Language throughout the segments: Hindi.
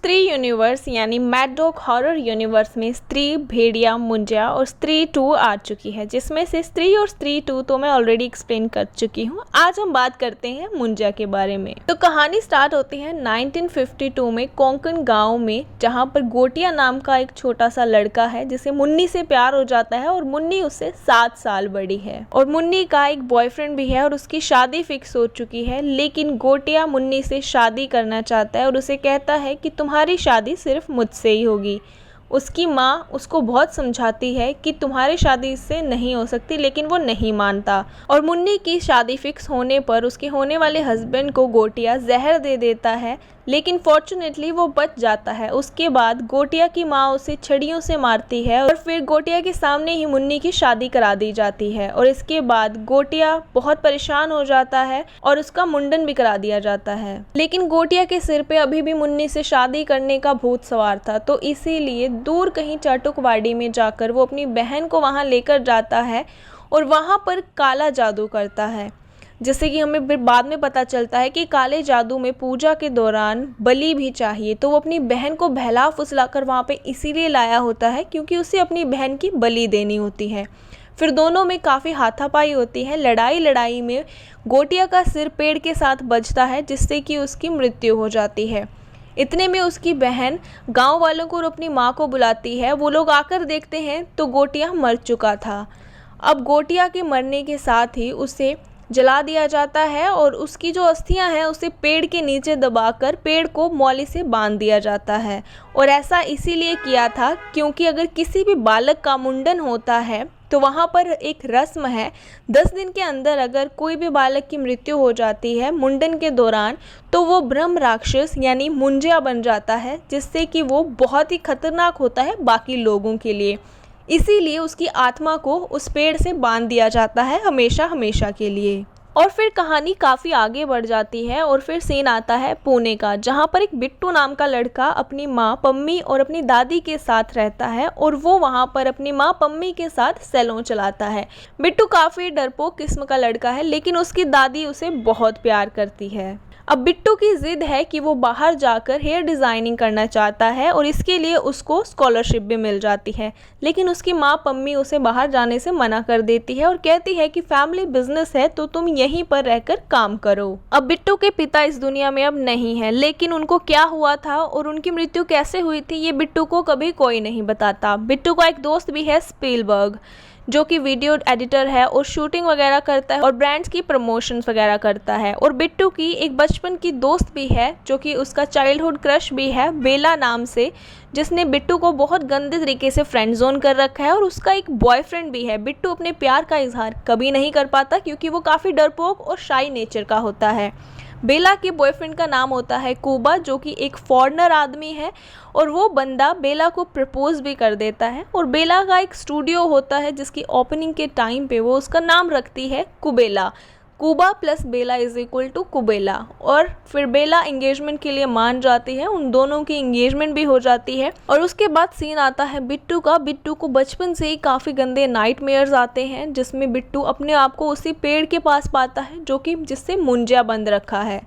स्त्री यूनिवर्स यानी मैड डॉग हॉरर यूनिवर्स में स्त्री, भेड़िया, मुंजिया और स्त्री 2 आ चुकी है, जिसमें से स्त्री और स्त्री 2 तो मैं ऑलरेडी एक्सप्लेन कर चुकी हूँ। आज हम बात करते हैं मुंजिया के बारे में। तो कहानी स्टार्ट होती है 1952 में कोंकण गांव में, जहाँ पर गोटिया नाम का एक छोटा सा लड़का है जिसे मुन्नी से प्यार हो जाता है और मुन्नी उससे 7 साल बड़ी है और मुन्नी का एक बॉयफ्रेंड भी है और उसकी शादी फिक्स हो चुकी है। लेकिन गोटिया मुन्नी से शादी करना चाहता है और उसे कहता है कि तुम्हारी शादी सिर्फ मुझसे ही होगी। उसकी माँ उसको बहुत समझाती है कि तुम्हारी शादी इससे नहीं हो सकती, लेकिन वो नहीं मानता और मुन्नी की शादी फिक्स होने पर उसके होने वाले हस्बैंड को गोटिया जहर दे देता है, लेकिन फॉर्चुनेटली वो बच जाता है। उसके बाद गोटिया की माँ उसे छड़ियों से मारती है और फिर गोटिया के सामने ही मुन्नी की शादी करा दी जाती है और इसके बाद गोटिया बहुत परेशान हो जाता है और उसका मुंडन भी करा दिया जाता है। लेकिन गोटिया के सिर पे अभी भी मुन्नी से शादी करने का भूत सवार था, तो इसीलिए दूर कहीं चाटुकवाड़ी में जाकर वो अपनी बहन को वहाँ लेकर जाता है और वहाँ पर काला जादू करता है। जैसे कि हमें फिर बाद में पता चलता है कि काले जादू में पूजा के दौरान बलि भी चाहिए, तो वो अपनी बहन को बहला फुसला कर वहाँ पे इसीलिए लाया होता है क्योंकि उसे अपनी बहन की बलि देनी होती है। फिर दोनों में काफ़ी हाथापाई होती है। लड़ाई में गोटिया का सिर पेड़ के साथ बजता है जिससे कि उसकी मृत्यु हो जाती है। इतने में उसकी बहन गाँव वालों को और अपनी माँ को बुलाती है। वो लोग आकर देखते हैं तो गोटिया मर चुका था। अब गोटिया के मरने के साथ ही उसे जला दिया जाता है और उसकी जो अस्थियां हैं उसे पेड़ के नीचे दबाकर पेड़ को मौली से बांध दिया जाता है। और ऐसा इसीलिए किया था क्योंकि अगर किसी भी बालक का मुंडन होता है तो वहाँ पर एक रस्म है, 10 दिन के अंदर अगर कोई भी बालक की मृत्यु हो जाती है मुंडन के दौरान, तो वो ब्रह्म राक्षस यानी मुंजिया बन जाता है, जिससे कि वो बहुत ही खतरनाक होता है बाकी लोगों के लिए। इसीलिए उसकी आत्मा को उस पेड़ से बांध दिया जाता है हमेशा हमेशा के लिए। और फिर कहानी काफ़ी आगे बढ़ जाती है और फिर सीन आता है पुणे का, जहाँ पर एक बिट्टू नाम का लड़का अपनी माँ पम्मी और अपनी दादी के साथ रहता है और वो वहाँ पर अपनी माँ पम्मी के साथ सैलून चलाता है। बिट्टू काफ़ी डरपोक किस्म का लड़का है, लेकिन उसकी दादी उसे बहुत प्यार करती है। अब बिट्टू की ज़िद है कि वो बाहर जाकर हेयर डिज़ाइनिंग करना चाहता है और इसके लिए उसको स्कॉलरशिप भी मिल जाती है, लेकिन उसकी माँ पम्मी उसे बाहर जाने से मना कर देती है और कहती है कि फैमिली बिजनेस है तो तुम यहीं पर रहकर काम करो। अब बिट्टू के पिता इस दुनिया में अब नहीं है, लेकिन उनको क्या हुआ था और उनकी मृत्यु कैसे हुई थी ये बिट्टू को कभी कोई नहीं बताता। बिट्टू का एक दोस्त भी है स्पीलबर्ग, जो कि वीडियो एडिटर है और शूटिंग वगैरह करता है और ब्रांड्स की प्रमोशंस वगैरह करता है। और बिट्टू की एक बचपन की दोस्त भी है जो कि उसका चाइल्डहुड क्रश भी है, बेला नाम से, जिसने बिट्टू को बहुत गंदे तरीके से फ्रेंड जोन कर रखा है और उसका एक बॉयफ्रेंड भी है। बिट्टू अपने प्यार का इजहार कभी नहीं कर पाता क्योंकि वो काफ़ी डरपोक और शाई नेचर का होता है। बेला के बॉयफ्रेंड का नाम होता है कुबा, जो कि एक फॉरेनर आदमी है और वो बंदा बेला को प्रपोज भी कर देता है। और बेला का एक स्टूडियो होता है जिसकी ओपनिंग के टाइम पे वो उसका नाम रखती है Kubela. Kuba plus Bela is equal to Kubela. और फिर बेला एंगेजमेंट के लिए मान जाती है, उन दोनों की एंगेजमेंट भी हो जाती है। और उसके बाद सीन आता है बिट्टू का। बिट्टू को बचपन से ही काफ़ी गंदे नाइटमेयर्स आते हैं, जिसमें बिट्टू अपने आप को उसी पेड़ के पास पाता है जो कि जिससे मुंजिया बंद रखा है,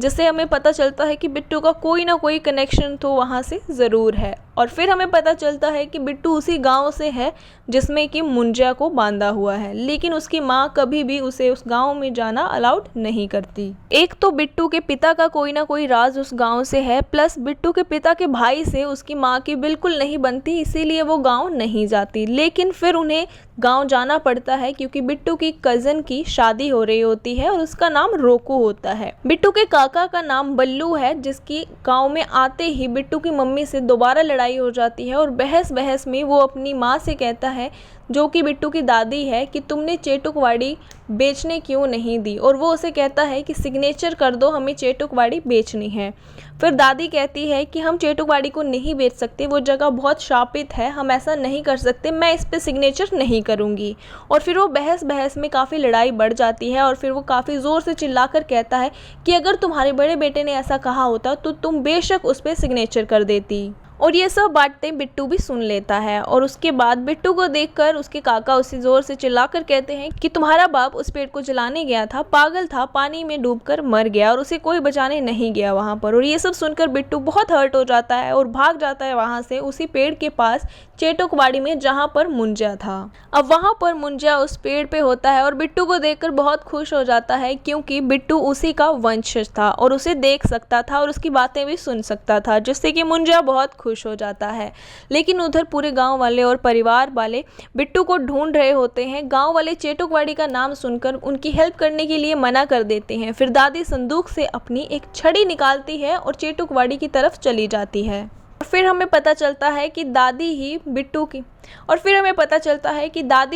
जिससे हमें पता चलता है कि बिट्टू का कोई ना कोई कनेक्शन तो वहाँ से ज़रूर है। और फिर हमें पता चलता है कि बिट्टू उसी गांव से है जिसमें कि मुंजिया को बांधा हुआ है, लेकिन उसकी माँ कभी भी उसे उस गांव में जाना अलाउड नहीं करती। एक तो बिट्टू के पिता का कोई ना कोई राज उस गांव से है, प्लस बिट्टू के पिता के भाई से उसकी माँ की बिल्कुल नहीं बनती, इसीलिए वो गाँव नहीं जाती। लेकिन फिर उन्हें गाँव जाना पड़ता है क्योंकि बिट्टू की कज़न की शादी हो रही होती है और उसका नाम रोकू होता है। बिट्टू के काका का नाम बल्लू है, जिसकी गाँव में आते ही बिट्टू की मम्मी से दोबारा लड़ाई हो जाती है और बहस में वो अपनी माँ से कहता है, जो कि बिट्टू की दादी है, कि तुमने चेटुकवाड़ी बेचने क्यों नहीं दी। और वो उसे कहता है कि सिग्नेचर कर दो, हमें चेटुकवाड़ी बेचनी है। फिर दादी कहती है कि हम चेटुकवाड़ी को नहीं बेच सकते, वो जगह बहुत शापित है, हम ऐसा नहीं कर सकते, मैं इस पे सिग्नेचर नहीं करूँगी। और फिर वो बहस में काफ़ी लड़ाई बढ़ जाती है और फिर वो काफ़ी ज़ोर से चिल्लाकर कहता है कि अगर तुम्हारे बड़े बेटे ने ऐसा कहा होता तो तुम बेशक उस पर सिग्नेचर कर देती। और ये सब बातें बिट्टू भी सुन लेता है। और उसके बाद बिट्टू को देखकर उसके काका उसे जोर से चिल्लाकर कहते हैं कि तुम्हारा बाप उस पेड़ को जलाने गया था, पागल था, पानी में डूबकर मर गया और उसे कोई बचाने नहीं गया वहाँ पर। और ये सब सुनकर बिट्टू बहुत हर्ट हो जाता है और भाग जाता है वहाँ से उसी पेड़ के पास चेटोकवाड़ी में जहाँ पर मुंजा था। अब वहाँ पर मुंजा उस पेड़ पे होता है और बिट्टू को देखकर बहुत खुश हो जाता है, क्योंकि बिट्टू उसी का वंशज था और उसे देख सकता था और उसकी बातें भी सुन सकता था, जिससे कि मुंजा बहुत खुश हो जाता है। लेकिन उधर पूरे गांव वाले और परिवार वाले बिट्टू को ढूंढ रहे होते हैं। गांव वाले चेटोकवाड़ी का नाम सुनकर उनकी हेल्प करने के लिए मना कर देते हैं। फिर दादी संदूक से अपनी एक छड़ी निकालती है और चेटोकवाड़ी की तरफ चली जाती है। फिर हमें पता चलता है कि दादी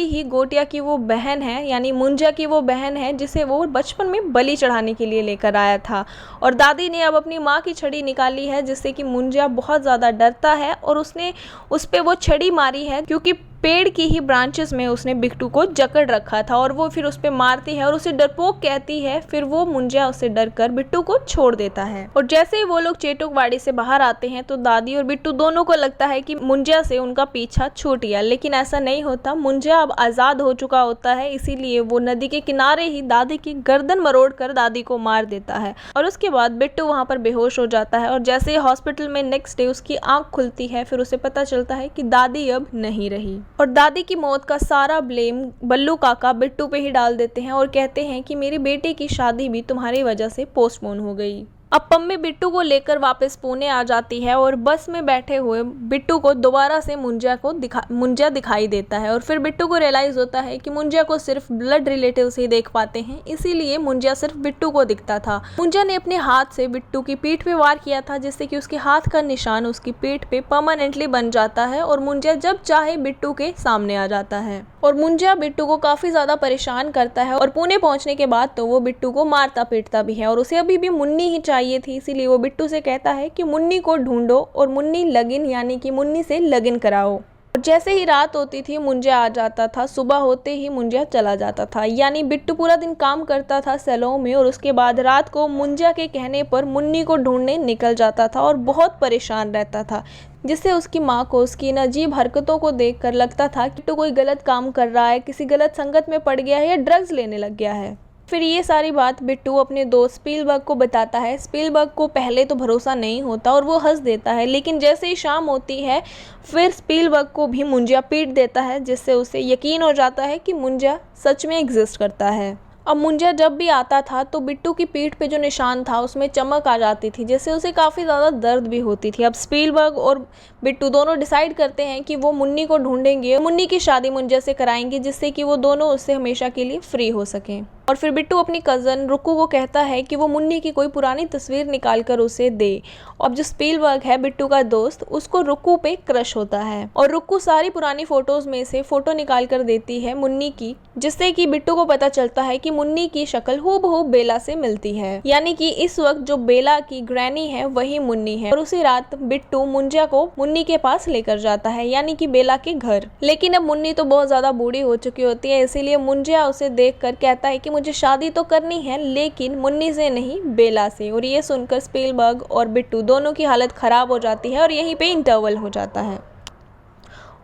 ही गोटिया की वो बहन है, यानी मुंजा की वो बहन है, जिसे वो बचपन में बलि चढ़ाने के लिए लेकर आया था। और दादी ने अब अपनी माँ की छड़ी निकाली है, जिससे कि मुंजा बहुत ज़्यादा डरता है और उसने उस पर वो छड़ी मारी है, क्योंकि पेड़ की ही ब्रांचेस में उसने बिट्टू को जकड़ रखा था। और वो फिर उस पर मारती है और उसे डरपोक कहती है। फिर वो मुंजा उससे डरकर बिट्टू को छोड़ देता है। और जैसे ही वो लोग चेटोकवाड़ी से बाहर आते हैं तो दादी और बिट्टू दोनों को लगता है कि मुंजा से उनका पीछा छूट गया, लेकिन ऐसा नहीं होता। मुंजा अब आज़ाद हो चुका होता है, इसीलिए वो नदी के किनारे ही दादी की गर्दन मरोड़ कर दादी को मार देता है। और उसके बाद बिट्टू वहाँ पर बेहोश हो जाता है। और जैसे ही हॉस्पिटल में नेक्स्ट डे उसकी आँख खुलती है, फिर उसे पता चलता है कि दादी अब नहीं रही। और दादी की मौत का सारा ब्लेम बल्लू काका बिट्टू पे ही डाल देते हैं और कहते हैं कि मेरी बेटे की शादी भी तुम्हारी वजह से पोस्टपोन हो गई। अब पम्मी बिट्टू को लेकर वापस पुणे आ जाती है और बस में बैठे हुए बिट्टू को दोबारा से मुंजा दिखाई देता है। और फिर बिट्टू को रियलाइज़ होता है कि मुंजा को सिर्फ ब्लड रिलेटिव्स ही देख पाते हैं, इसीलिए मुंजा सिर्फ बिट्टू को दिखता था। मुंजा ने अपने हाथ से बिट्टू की पीठ पे वार किया था, जिससे कि उसके हाथ का निशान उसकी पीठ पे परमानेंटली बन जाता है और मुंजा जब चाहे बिट्टू के सामने आ जाता है। और मुंजा बिट्टू को काफ़ी ज़्यादा परेशान करता है और पुणे पहुँचने के बाद तो वो बिट्टू को मारता पीटता भी है। और उसे अभी भी मुन्नी ही चाहिए थी, इसीलिए वो बिट्टू से कहता है कि मुन्नी को ढूंढो और मुन्नी लगन यानी कि मुन्नी से लगन कराओ। और जैसे ही रात होती थी मुंजा आ जाता था, सुबह होते ही मुंजा चला जाता था। यानी बिट्टू पूरा दिन काम करता था सैलून में और उसके बाद रात को मुंजा के कहने पर मुन्नी को ढूंढने निकल जाता था और बहुत परेशान रहता था, जिससे उसकी माँ को उसकी इन अजीब हरकतों को देखकर लगता था कि बिट्टू कोई गलत काम कर रहा है, किसी गलत संगत में पड़ गया है या ड्रग्स लेने लग गया है। फिर ये सारी बात बिट्टू अपने दोस्त स्पीलबर्ग को बताता है। स्पीलबर्ग को पहले तो भरोसा नहीं होता और वो हंस देता है, लेकिन जैसे ही शाम होती है फिर स्पीलबर्ग को भी मुंजा पीट देता है, जिससे उसे यकीन हो जाता है कि मुंजा सच में एग्जिस्ट करता है। अब मुंजा जब भी आता था तो बिट्टू की पीठ पे जो निशान था उसमें चमक आ जाती थी, जिससे उसे काफ़ी ज़्यादा दर्द भी होती थी। अब स्पीलबर्ग और बिट्टू दोनों डिसाइड करते हैं कि वो मुन्नी को ढूंढेंगे और मुन्नी की शादी मुंजा से कराएंगे, जिससे कि वो दोनों उससे हमेशा के लिए फ्री हो सकें। और फिर बिट्टू अपनी कज़न रुक्कू को कहता है कि वो मुन्नी की कोई पुरानी तस्वीर निकाल कर उसे दे। अब जो स्पीलबर्ग है बिट्टू का दोस्त, उसको रुक्कू पे क्रश होता है और रुक्कू सारी पुरानी फोटोज में से फोटो निकाल कर देती है मुन्नी की, जिससे कि बिट्टू को पता चलता है कि मुन्नी की शक्ल हूबहू बेला से मिलती है। यानी कि इस वक्त जो बेला की ग्रैनी है वही मुन्नी है। और उसी रात बिट्टू मुंजा को मुन्नी के पास लेकर जाता है, यानी कि बेला के घर। लेकिन अब मुन्नी तो बहुत ज्यादा बूढ़ी हो चुकी होती है, इसीलिए मुंजा उसे देख कर कहता है कि मुझे शादी तो करनी है, लेकिन मुन्नी से नहीं, बेला से। और ये सुनकर स्पीलबर्ग और बिट्टू दोनों की हालत खराब हो जाती है और यहीं पे इंटरवल हो जाता है।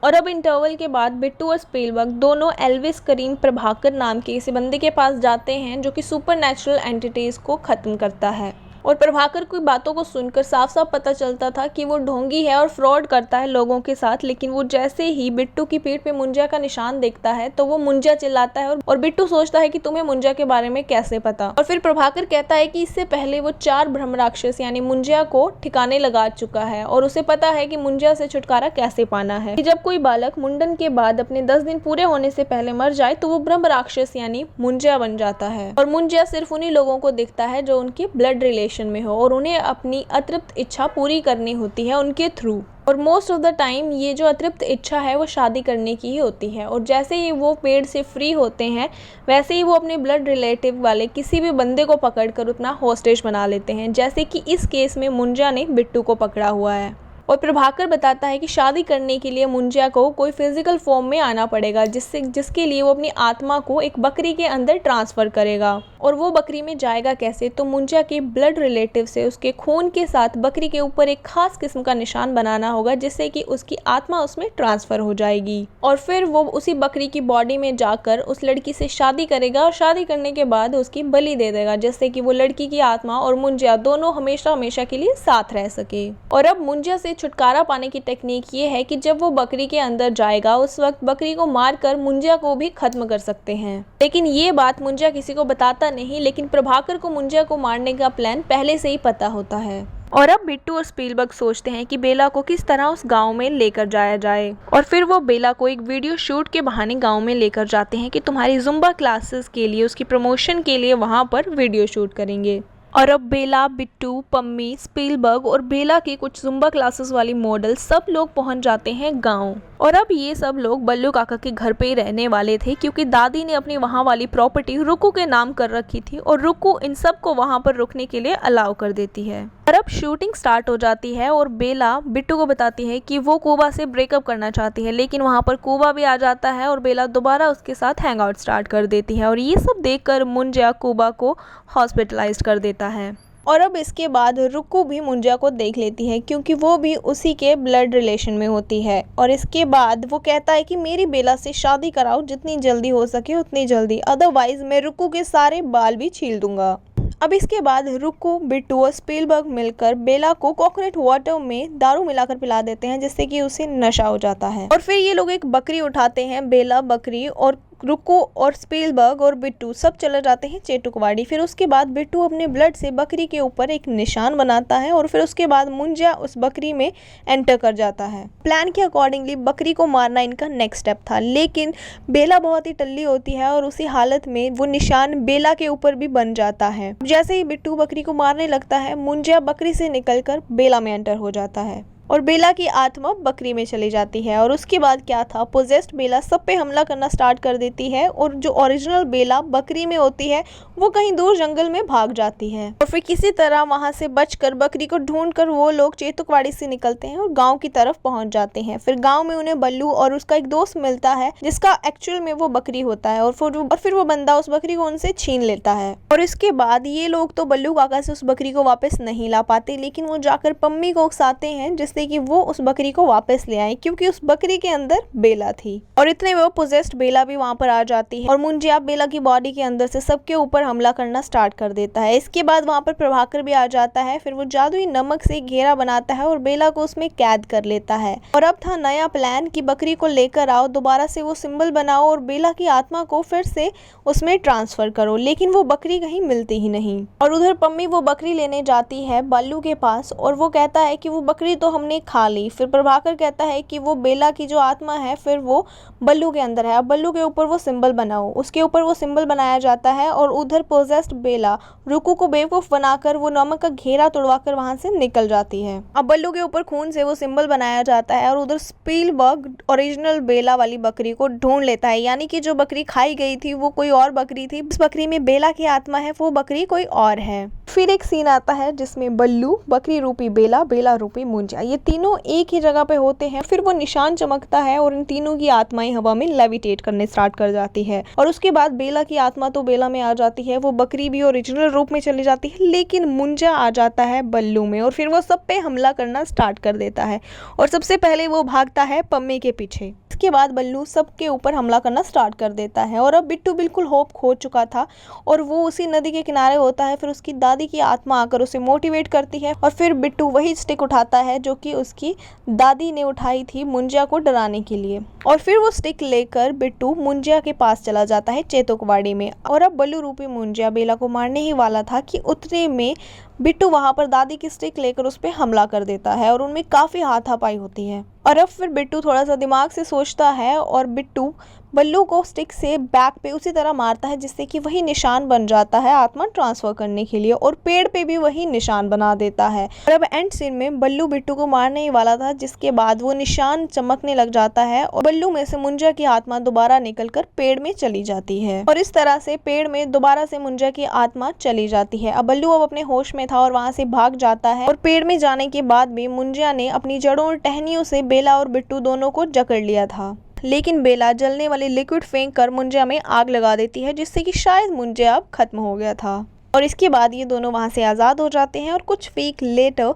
और अब इंटरवल के बाद बिट्टू और स्पीलबर्ग दोनों एल्विस करीम प्रभाकर नाम के किसी बंदे के पास जाते हैं, जो कि सुपर नेचुरल एंटिटीज़ को ख़त्म करता है। और प्रभाकर की बातों को सुनकर साफ साफ पता चलता था कि वो ढोंगी है और फ्रॉड करता है लोगों के साथ। लेकिन वो जैसे ही बिट्टू की पीठ पे मुंजा का निशान देखता है तो वो मुंजा चिल्लाता है और बिट्टू सोचता है कि तुम्हें मुंजा के बारे में कैसे पता। और फिर प्रभाकर कहता है कि इससे पहले वो 4 ब्रह्म राक्षस यानी मुंजा को ठिकाने लगा चुका है और उसे पता है कि मुंजा से छुटकारा कैसे पाना है। कि जब कोई बालक मुंडन के बाद अपने 10 दिन पूरे होने से पहले मर जाए तो वो ब्रह्म राक्षस यानी मुंजा बन जाता है। और मुंजा सिर्फ उन्हीं लोगों को दिखता है जो उनके ब्लड रिलेशन में हो और उन्हें अपनी अतृप्त इच्छा पूरी करनी होती है उनके थ्रू। और मोस्ट ऑफ द टाइम ये जो अतृप्त इच्छा है वो शादी करने की ही होती है। और जैसे ही वो पेड़ से फ्री होते हैं वैसे ही वो अपने ब्लड रिलेटिव वाले किसी भी बंदे को पकड़कर अपना हॉस्टेज बना लेते हैं, जैसे कि इस केस में मुंजा ने बिट्टू को पकड़ा हुआ है। और प्रभाकर बताता है कि शादी करने के लिए मुंजा को कोई फिजिकल फॉर्म में आना पड़ेगा, जिसके लिए वो अपनी आत्मा को एक बकरी के अंदर ट्रांसफ़र करेगा। और वो बकरी में जाएगा कैसे, तो मुंजा के ब्लड रिलेटिव से उसके खून के साथ बकरी के ऊपर एक खास किस्म का निशान बनाना होगा, जिससे कि उसकी आत्मा उसमें ट्रांसफर हो जाएगी और फिर वो उसी बकरी की बॉडी में जाकर उस लड़की से शादी करेगा और शादी करने के बाद उसकी बलि दे देगा, जिससे कि वो लड़की की आत्मा और मुंजा दोनों हमेशा हमेशा के लिए साथ रह सके। और अब मुंजा से छुटकारा पाने की टेक्निक ये है कि जब वो बकरी के अंदर जाएगा उस वक्त बकरी को मारकर मुंजा को भी खत्म कर सकते हैं। लेकिन ये बात मुंजा किसी को बताता नहीं, लेकिन प्रभाकर को मुंजा को मारने का प्लान पहले से ही पता होता है। और अब बिट्टू और स्पीलबर्ग सोचते हैं कि बेला को किस तरह उस गांव में लेकर जाया जाए और फिर वो बेला को एक वीडियो शूट के बहाने गांव में लेकर जाते हैं कि तुम्हारी जुम्बा क्लासेस के लिए, उसकी प्रमोशन के लिए वहां पर वीडियो शूट करेंगे। और अब बेला, बिट्टू, पम्मी, स्पीलबर्ग और बेला की कुछ जुम्बा क्लासेस वाली मॉडल सब लोग पहुंच जाते हैं गांव। और अब ये सब लोग बल्लू काका के घर पे ही रहने वाले थे, क्योंकि दादी ने अपनी वहाँ वाली प्रॉपर्टी रुक्कू के नाम कर रखी थी और रुक्कू इन सब को वहाँ पर रुकने के लिए अलाउ कर देती है। और अब शूटिंग स्टार्ट हो जाती है और बेला बिट्टू को बताती है कि वो कूबा से ब्रेकअप करना चाहती है, लेकिन वहाँ पर कूबा भी आ जाता है और बेला दोबारा उसके साथ हैंग आउट स्टार्ट कर देती है। और ये सब देखकर मुंजा कूबा को हॉस्पिटलाइज्ड कर देता है। और अब इसके बाद रुक्कू भी मुंजा को देख लेती है, क्योंकि वो भी उसी के ब्लड रिलेशन में होती है। और इसके बाद वो कहता है कि मेरी बेला से शादी कराओ, जितनी जल्दी हो सके उतनी जल्दी, अदरवाइज मैं रुक्कू के सारे बाल भी छील दूंगा। अब इसके बाद रुक्कू, बिट्टू और स्पीलबर्ग मिलकर बेला को कोकोनट वाटर में दारू मिलाकर पिला देते हैं, जिससे कि उसे नशा हो जाता है। और फिर ये लोग एक बकरी उठाते हैं, बेला बकरी, और रुक्कू और स्पीलबर्ग और बिट्टू सब चले जाते हैं चेटुकवाड़ी। फिर उसके बाद बिट्टू अपने ब्लड से बकरी के ऊपर एक निशान बनाता है और फिर उसके बाद मुंजा उस बकरी में एंटर कर जाता है। प्लान के अकॉर्डिंगली बकरी को मारना इनका नेक्स्ट स्टेप था, लेकिन बेला बहुत ही टल्ली होती है और उसी हालत में वो निशान बेला के ऊपर भी बन जाता है। जैसे ही बिट्टू बकरी को मारने लगता है, मुंजा बकरी से निकलकर बेला में एंटर हो जाता है और बेला की आत्मा बकरी में चली जाती है। और उसके बाद क्या था, पोजेस्ड बेला सब पे हमला करना स्टार्ट कर देती है और जो ओरिजिनल बेला बकरी में होती है वो कहीं दूर जंगल में भाग जाती है। और फिर किसी तरह वहां से बचकर बकरी को ढूंढकर वो लोग चेतुकवाड़ी से निकलते हैं और गांव की तरफ पहुंच जाते हैं। फिर गांव में उन्हें बल्लू और उसका एक दोस्त मिलता है, जिसका एक्चुअल में वो बकरी होता है, और फिर वो बंदा उस बकरी को उनसे छीन लेता है। और इसके बाद ये लोग तो बल्लू काका से उस बकरी को वापस नहीं ला पाते, लेकिन वो जाकर पम्मी को उकसाते हैं जिससे कि वो उस बकरी को वापस ले आए, क्योंकि उस बकरी के अंदर बेला थी। और इतने में वो पोजेस्ड बेला भी वहां पर आ जाती है और मुंजा बेला की बॉडी के अंदर से सबके ऊपर हमला करना स्टार्ट कर देता है। इसके बाद वहां पर प्रभाकर भी आ जाता है। फिर वो जादुई नमक से घेरा बनाता है और बेला को उसमें कैद कर लेता है। और अब था नया प्लान कि बकरी को लेकर आओ, दोबारा से वो सिंबल बनाओ और बेला की आत्मा को फिर से उसमें ट्रांसफर करो, लेकिन वो बकरी कहीं मिलती ही नहीं। और उधर पम्मी वो बकरी लेने जाती है बल्लू के पास और वो कहता है कि वो बकरी तो हमने खा ली। फिर प्रभाकर कहता है कि वो बेला की जो आत्मा है फिर वो बल्लू के अंदर है, अब बल्लू के ऊपर वो सिंबल बनाओ। उसके ऊपर वो सिंबल बनाया जाता है और उधर पोजेस्ड बेला रुक्कू को बेवकूफ बनाकर वो नमक का घेरा तोड़वाकर वहां से निकल जाती है। अब बल्लू के ऊपर खून से वो सिंबल बनाया जाता है और उधर स्पीलबर्ग ओरिजिनल बेला वाली बकरी को ढूंढ लेता है, यानी कि जो बकरी खाई गई थी वो कोई और बकरी थी। इस बकरी में बेला की आत्मा है, वो बकरी कोई और है। फिर एक सीन आता है जिसमें बल्लू, बकरी रूपी बेला, बेला रूपी मुंजा, ये तीनों एक ही जगह पे होते हैं। फिर वो निशान चमकता है और इन तीनों की आत्माएं हवा में लेविटेट करने स्टार्ट कर जाती है। और उसके बाद बेला की आत्मा तो बेला में आ जाती है, वो बकरी भी ओरिजिनल रूप में चली जाती है, लेकिन मुंजा आ जाता है बल्लू में और फिर वो सब पे हमला करना स्टार्ट कर देता है और सबसे पहले वो भागता है पम्मी के पीछे। इसके बाद बल्लू सबके ऊपर हमला करना स्टार्ट कर देता है और अब बिट्टू बिल्कुल होप खो चुका था और वो उसी नदी के किनारे होता है। फिर उसकी दादी की आत्मा आकर उसे मोटिवेट करती है और फिर बिट्टू वही स्टिक उठाता है जो कि उसकी दादी ने उठाई थी मुंजा को डराने के लिए। और फिर वो स्टिक लेकर बिट्टू मुंजा के पास चला जाता है चेतुकवाड़ी में। और अब बल्लू रूपी मुंजा बेला को मारने ही वाला था कि उतने में बिट्टू वहां पर दादी की स्टिक लेकर उस पर हमला कर देता है और उनमें काफी हाथापाई होती है। और अब फिर बिट्टू थोड़ा सा दिमाग से सोचता है और बिट्टू बल्लू को स्टिक से बैक पे उसी तरह मारता है जिससे कि वही निशान बन जाता है आत्मा ट्रांसफर करने के लिए और पेड़ पे भी वही निशान बना देता है। और अब एंड सीन में बल्लू बिट्टू को मारने ही वाला था, जिसके बाद वो निशान चमकने लग जाता है और बल्लू में से मुंजा की आत्मा दोबारा निकलकर पेड़ में चली जाती है और इस तरह से पेड़ में दोबारा से मुंजा की आत्मा चली जाती है। अब बल्लू अब अपने होश में था और वहां से भाग जाता है और पेड़ में जाने के बाद भी मुंजा ने अपनी जड़ों और टहनियों से बेला और बिट्टू दोनों को जकड़ लिया था। लेकिन बेला जलने वाली लिक्विड फेंक कर मुंजिया में आग लगा देती है, जिससे कि शायद मुंजिया अब खत्म हो गया था। और इसके बाद ये दोनों वहाँ से आज़ाद हो जाते हैं और कुछ वीक लेटर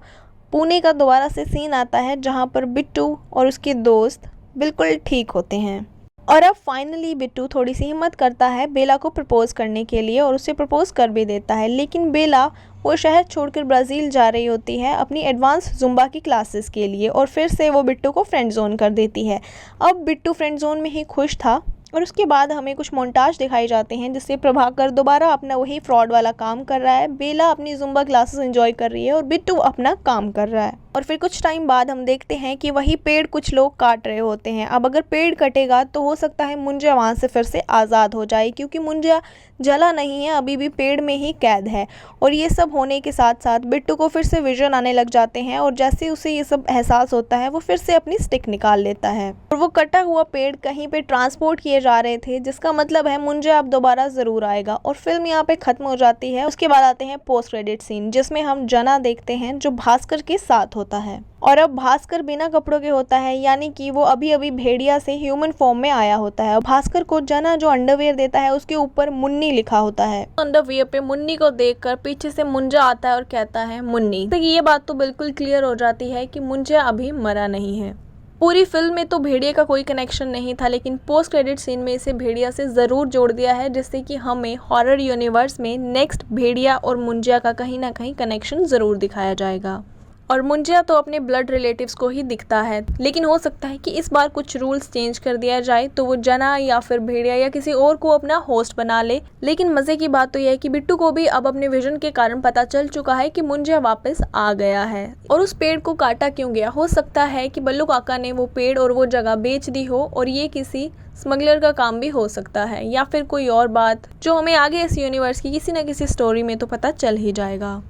पुणे का दोबारा से सीन आता है, जहाँ पर बिट्टू और उसके दोस्त बिल्कुल ठीक होते हैं। और अब फाइनली बिट्टू थोड़ी सी हिम्मत करता है बेला को प्रपोज़ करने के लिए और उसे प्रपोज़ कर भी देता है। लेकिन बेला वो शहर छोड़कर ब्राज़ील जा रही होती है अपनी एडवांस जुम्बा की क्लासेस के लिए, और फिर से वो बिट्टू को फ्रेंड जोन कर देती है। अब बिट्टू फ्रेंड जोन में ही खुश था। और उसके बाद हमें कुछ मोन्टाज दिखाए जाते हैं, जिससे प्रभाकर दोबारा अपना वही फ्रॉड वाला काम कर रहा है। बेला अपनी जुम्बा क्लासेस एंजॉय कर रही है और बिट्टू अपना काम कर रहा है। और फिर कुछ टाइम बाद हम देखते हैं कि वही पेड़ कुछ लोग काट रहे होते हैं। अब अगर पेड़ कटेगा तो हो सकता है मुंजिया वहाँ से फिर से आज़ाद हो जाए, क्योंकि मुंजिया जला नहीं है, अभी भी पेड़ में ही कैद है। और ये सब होने के साथ साथ बिट्टू को फिर से विजन आने लग जाते हैं, और जैसे उसे ये सब एहसास होता है वो फिर से अपनी स्टिक निकाल लेता है। और वो कटा हुआ पेड़ कहीं पे ट्रांसपोर्ट किए जा रहे थे, जिसका मतलब है मुंजिया अब दोबारा ज़रूर आएगा। और फिल्म यहाँ पे ख़त्म हो जाती है। उसके बाद आते हैं पोस्ट क्रेडिट सीन, जिसमें हम जना देखते हैं जो भास्कर के साथ होता है। और अब भास्कर बिना कपड़ों के होता है, यानी कि वो अभी अभी भेड़िया से ह्यूमन फॉर्म में आया होता है। भास्कर को जना जो अंडरवियर देता है उसके ऊपर मुन्नी लिखा होता है। अंडरवियर पे मुन्नी को देखकर पीछे से मुंजा आता है और कहता है मुन्नी। तो ये बात तो बिल्कुल क्लियर हो जाती है कि मुंजा अभी मरा नहीं है। पूरी फिल्म में तो भेड़िया का कोई कनेक्शन नहीं था, लेकिन पोस्ट क्रेडिट सीन में इसे भेड़िया से ज़रूर जोड़ दिया है, जिससे कि हमें हॉरर यूनिवर्स में नेक्स्ट भेड़िया और मुंजिया का कहीं ना कहीं कनेक्शन ज़रूर दिखाया जाएगा। और मुंजिया तो अपने ब्लड रिलेटिव्स को ही दिखता है, लेकिन हो सकता है कि इस बार कुछ रूल्स चेंज कर दिया जाए तो वो जना या फिर भेड़िया या किसी और को अपना होस्ट बना ले। लेकिन मज़े की बात तो यह है कि बिट्टू को भी अब अपने विजन के कारण पता चल चुका है कि मुंजिया वापस आ गया है। और उस पेड़ को काटा क्यों गया, हो सकता है कि बल्लू काका ने वो पेड़ और वो जगह बेच दी हो, और ये किसी स्मगलर का काम भी हो सकता है, या फिर कोई और बात जो हमें आगे इस यूनिवर्स की किसी न किसी स्टोरी में तो पता चल ही जाएगा।